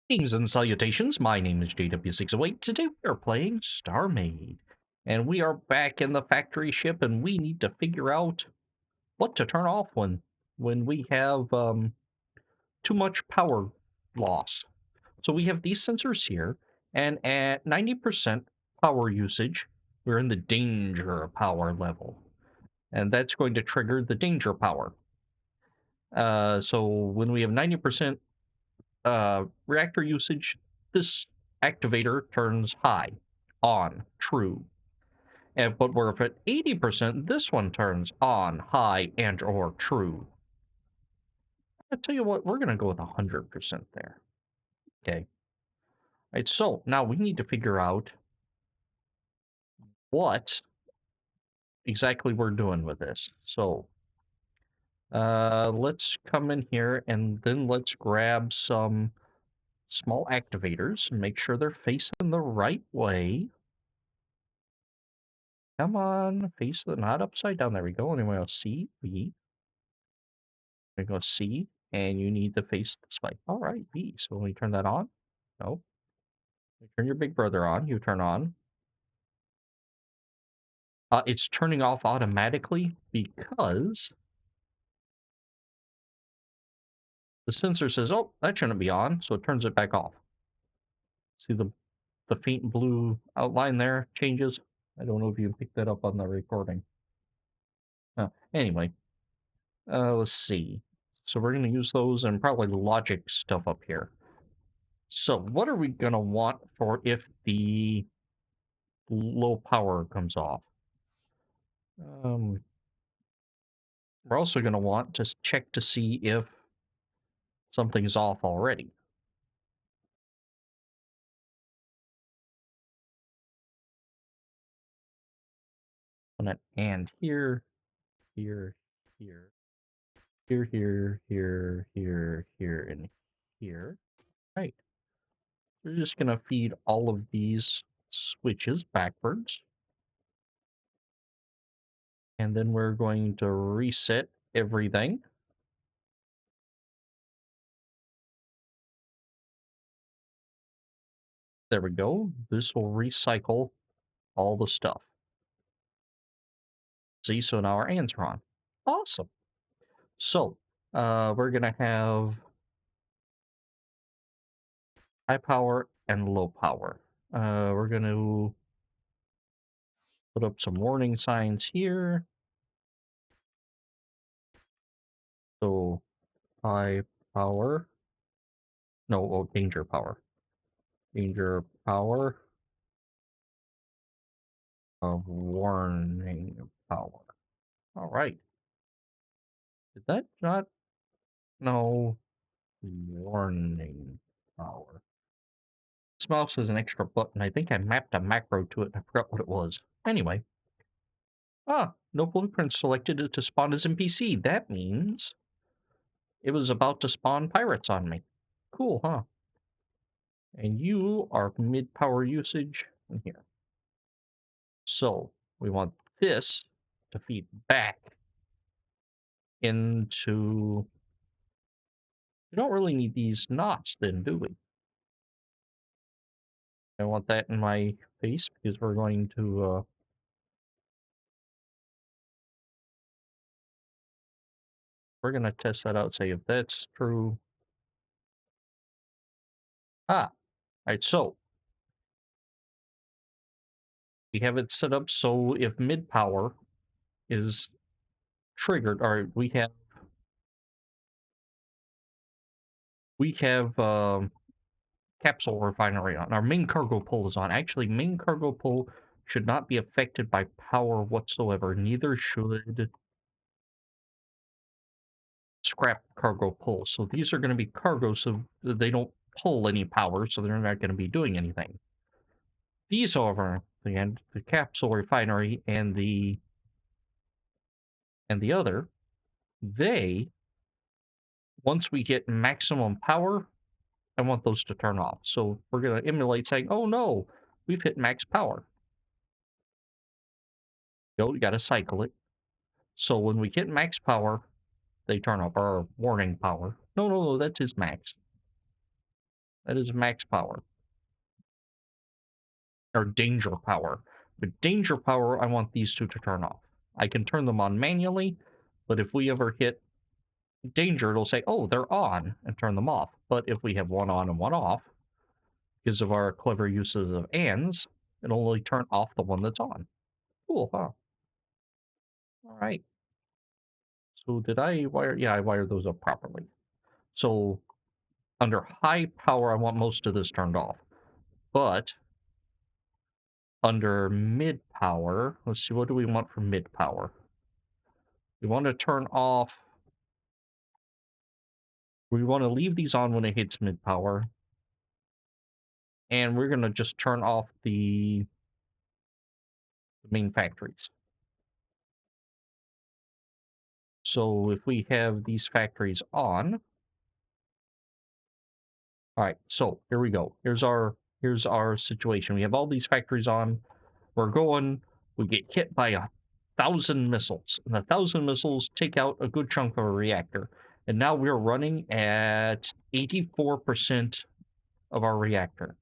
Greetings and salutations. My name is JW608. Today we are playing StarMade. And we are back in the factory ship and we need to figure out what to turn off when we have too much power loss. So we have these sensors here, and at 90% power usage, we're in the danger power level. And that's going to trigger the danger power. So when we have 90% reactor usage, this activator turns high, on, true. And but we're at 80%, this one turns on, high, and or true. I tell you what, we're gonna go with 100% there. Okay. Right, so now we need to figure out what exactly we're doing with this. So let's come in here and then let's grab some small activators and make sure they're facing the right way. Come on, face the not upside down. There we go. Anyway, I'll C, B. We go C, and you need to face this way. All right, B. So when we turn that on, no. You turn your big brother on, you turn on. It's turning off automatically because the sensor says, oh, that shouldn't be on, so it turns it back off. See the faint blue outline there changes? I don't know if you can pick that up on the recording. Anyway, let's see. So we're going to use those and probably logic stuff up here. So what are we going to want for if the low power comes off? Um, we're also going to want to check to see if something's off already. And here, here, here, here, and here. Right. We're just going to feed all of these switches backwards. And then we're going to reset everything. There we go. This will recycle all the stuff. See, so now our ands are on. Awesome. So, we're gonna have high power and low power. We're gonna put up some warning signs here. So, high power. No, oh, danger power. Danger power of warning power. All right. Did that not? No. Warning power. This mouse has an extra button. I think I mapped a macro to it and I forgot what it was. Anyway. No blueprint selected to spawn as NPC. That means it was about to spawn pirates on me. Cool, huh? And you are mid-power usage in here. So we want this to feed back into... We don't really need these knots then, do we? I want that in my face because we're going to... we're going to test that out, say if that's true. Alright, so we have it set up so if mid-power is triggered, or we have capsule refinery on. Our main cargo pull is on. Actually, main cargo pull should not be affected by power whatsoever. Neither should scrap cargo pull. So these are going to be cargo, so they don't pull any power, so they're not going to be doing anything. These, however, the capsule refinery and the other, they, once we get maximum power, I want those to turn off. So we're going to emulate saying, oh no, we've hit max power. You got to cycle it. So when we hit max power, they turn off our warning power. No, that's his max. That is max power. Or danger power. But danger power, I want these two to turn off. I can turn them on manually, but if we ever hit danger, it'll say, oh, they're on, and turn them off. But if we have one on and one off, because of our clever uses of ands, it'll only turn off the one that's on. Cool, huh? All right. So did I wire? Yeah, I wired those up properly. So under high power, I want most of this turned off. But under mid power, let's see, what do we want for mid power? We want to turn off, we want to leave these on when it hits mid power. And we're going to just turn off the main factories. So if we have these factories on, all right, so here we go. Here's our situation. We have all these factories on. We're going, we get hit by 1,000 missiles. And 1,000 missiles take out a good chunk of a reactor. And now we're running at 84% of our reactor.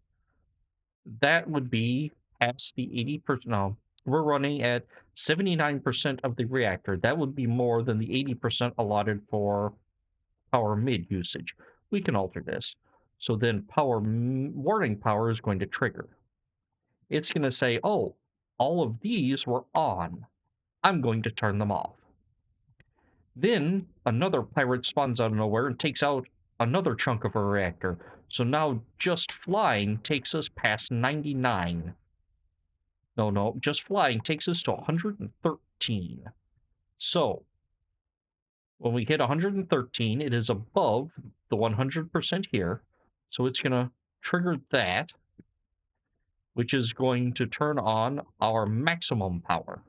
That would be past the 80%. No, we're running at 79% of the reactor. That would be more than the 80% allotted for power mid usage. We can alter this. So then warning power is going to trigger. It's going to say, oh, all of these were on. I'm going to turn them off. Then another pirate spawns out of nowhere and takes out another chunk of a reactor. So now just flying takes us past 99. No, just flying takes us to 113. So when we hit 113, it is above the 100% here. So it's going to trigger that, which is going to turn on our maximum power,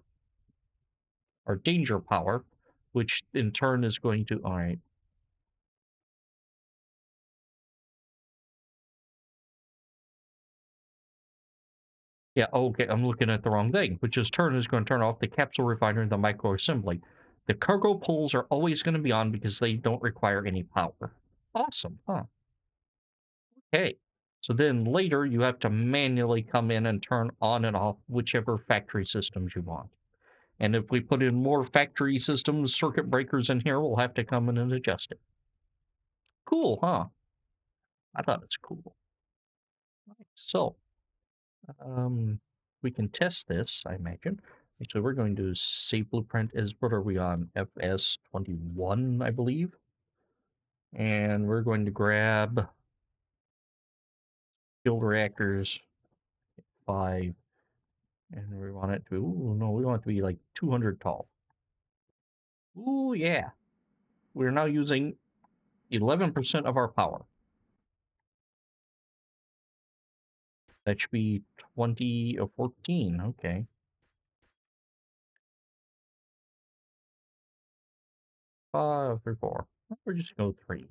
our danger power, which in turn is going to, all right. Yeah, okay, I'm looking at the wrong thing, which is turn is going to turn off the capsule refiner and the micro assembly. The cargo pulls are always going to be on because they don't require any power. Awesome, huh? Okay. So then later you have to manually come in and turn on and off whichever factory systems you want. And if we put in more factory systems, circuit breakers in here, we'll have to come in and adjust it. Cool, huh? I thought it's cool. Right, so, we can test this, I imagine. So we're going to save blueprint as, what are we on? FS21, I believe. And we're going to grab fuel reactors 5. And we want it to, ooh, no, we want it to be like 200 tall. Ooh, yeah. We're now using 11% of our power. That should be 20 or 14. Okay. 5 or 4. We're just going to go 3.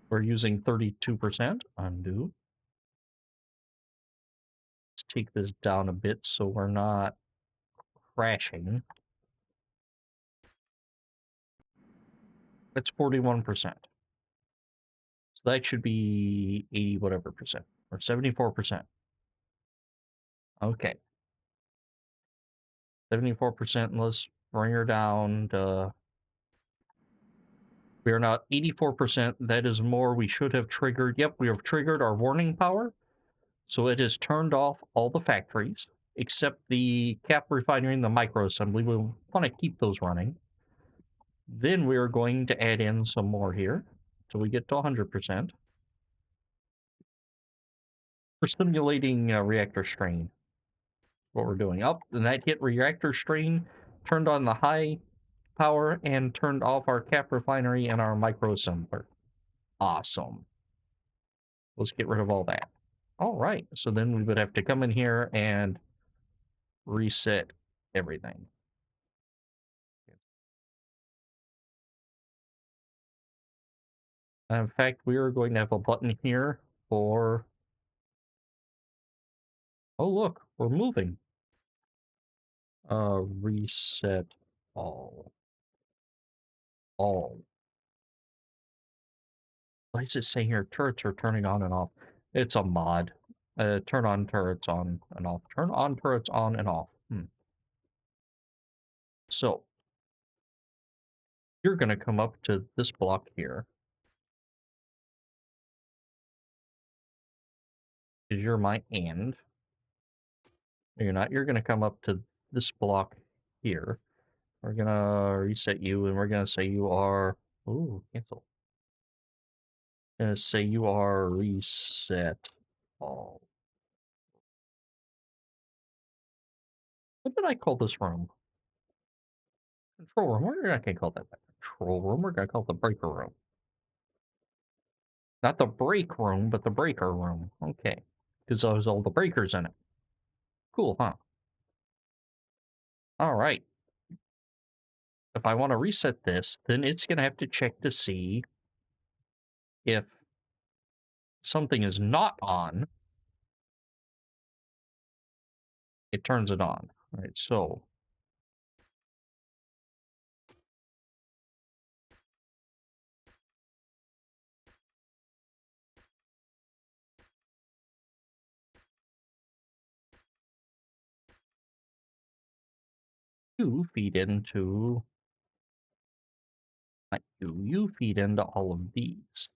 We're using 32%. Undo. Let's take this down a bit so we're not crashing. That's 41%. So that should be 80 whatever percent. Or 74%. Okay. 74%. Let's bring her down to, we are now 84%. That is more. We should have triggered. Yep, we have triggered our warning power. So it has turned off all the factories, except the cap refinery and the micro assembly. We'll want to keep those running. Then we're going to add in some more here. So we get to 100%. We're simulating reactor strain. What we're doing. Up, and that hit reactor strain, turned on the high power, and turned off our cap refinery and our micro assembler. Awesome. Let's get rid of all that. All right. So then we would have to come in here and reset everything. In fact, we are going to have a button here for, oh, look, we're moving. Reset all. All. Why does it say here turrets are turning on and off? It's a mod. Turn on turrets on and off. Turn on turrets on and off. So you're going to come up to this block here. Because you're my and. You're not. You're going to come up to this block here. We're going to reset you and we're going to say you are. Ooh, cancel. Going to say you are reset all. What did I call this room? Control room. We're not going to call that the control room. We're going to call it the breaker room. Not the break room, but the breaker room. Okay. Because there's all the breakers in it. Cool, huh? All right. If I want to reset this, then it's going to have to check to see if something is not on. It turns it on. All right, so you feed into, not you feed into all of these.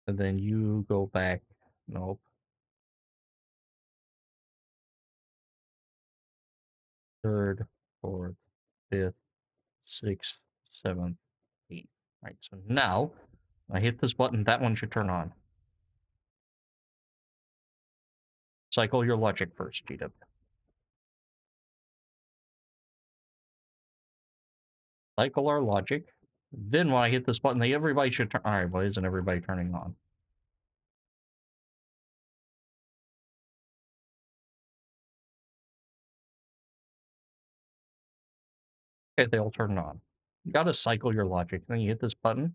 And then you go back, nope, third, fourth, fifth, sixth, seventh, eighth. All right, so now I hit this button, that one should turn on. Cycle your logic first, GW. Cycle our logic. Then when I hit this button, everybody should turn. All right, why isn't everybody turning on? Okay, they all turn on. You got to cycle your logic. Then you hit this button,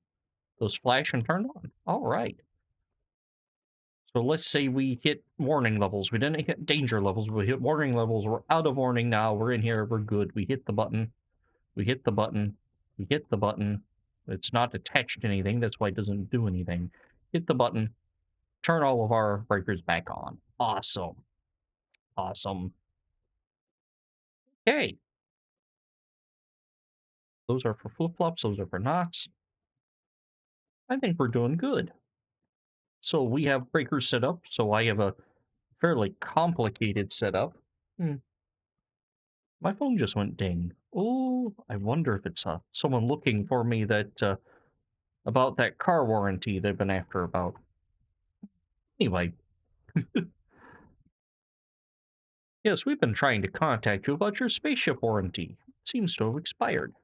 those flash and turn on. All right. So let's say we hit warning levels. We didn't hit danger levels. We hit warning levels. We're out of warning now. We're in here. We're good. We hit the button. We hit the button. We hit the button. It's not attached to anything. That's why it doesn't do anything. Hit the button. Turn all of our breakers back on. Awesome. Awesome. Okay. Those are for flip-flops. Those are for knots. I think we're doing good. So we have breakers set up. So I have a fairly complicated setup. My phone just went ding. Oh, I wonder if it's someone looking for me that about that car warranty they've been after about. Anyway, yes, we've been trying to contact you about your spaceship warranty. Seems to have expired.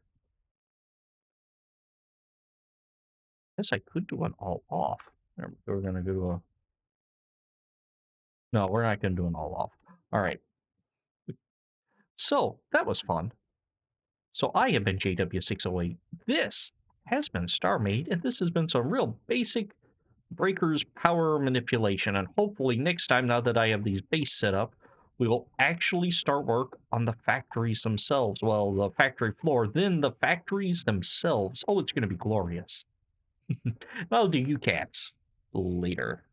Guess I could do an all off. We're gonna do a. No, we're not gonna do an all off. All right. So that was fun. So I have been JW608. This has been StarMade, and this has been some real basic breakers power manipulation. And hopefully next time, now that I have these base set up, we will actually start work on the factories themselves. Well, the factory floor, then the factories themselves. Oh, it's going to be glorious. I'll do you cats later.